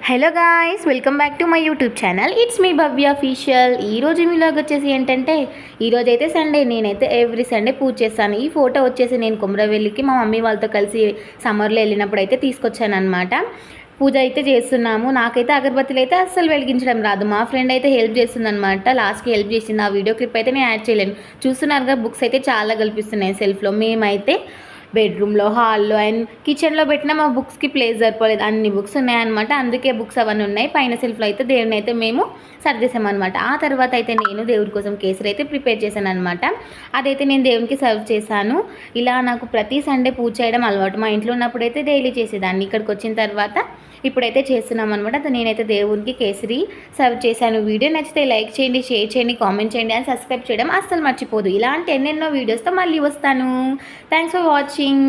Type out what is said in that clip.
Hello guys, welcome back to my YouTube channel. It's me Bhavya official. ఈరోజు మీలాగ్ వచ్చేసి ఏంటంటే, ఈరోజు అయితే సండే. నేనైతే ఎవ్రీ సండే పూజ చేస్తాను. ఈ ఫోటో వచ్చేసి నేను కుమ్రవెల్లికి మా మమ్మీ వాళ్ళతో కలిసి సమ్మర్లో వెళ్ళినప్పుడు అయితే తీసుకొచ్చాను అనమాట. పూజ అయితే చేస్తున్నాము. నాకైతే అగరబత్తులు అయితే అస్సలు వెలిగించడం రాదు. మా ఫ్రెండ్ అయితే హెల్ప్ చేస్తుంది అనమాట. లాస్ట్కి హెల్ప్ చేసింది. ఆ వీడియో క్లిప్ అయితే నేను యాడ్ చేయలేను. చూస్తున్నారుగా, బుక్స్ అయితే చాలా కల్పిస్తున్నాయి సెల్ఫ్లో. మేమైతే బెడ్రూమ్లో, హాల్లో అండ్ కిచెన్లో పెట్టిన మా బుక్స్కి ప్లేస్ సరిపోలేదు. అన్ని బుక్స్ ఉన్నాయన్నమాట. అందుకే బుక్స్ అవన్నీ ఉన్నాయి. పైన సెల్ఫ్లో అయితే దేవుని అయితే మేము సర్దేశామన్నమాట. ఆ తర్వాత అయితే నేను దేవుడి కోసం కేసరి అయితే ప్రిపేర్ చేశాను అనమాట. అదైతే నేను దేవునికి సర్వ్ చేశాను. ఇలా నాకు ప్రతి సండే పూజ చేయడం అలవాటు. మా ఇంట్లో ఉన్నప్పుడైతే డైలీ చేసేదాన్ని. ఇక్కడికి వచ్చిన తర్వాత ఇప్పుడైతే చేస్తున్నాం అనమాట. నేనైతే దేవునికి కేసరి సర్వ్ చేశాను. వీడియో నచ్చితే లైక్ చేయండి, షేర్ చేయండి, కామెంట్ చేయండి అండ్ సబ్స్క్రైబ్ చేయడం అస్సలు మర్చిపోదు. ఇలాంటి ఎన్నెన్నో వీడియోస్తో మళ్ళీ వస్తాను. Thanks for watching.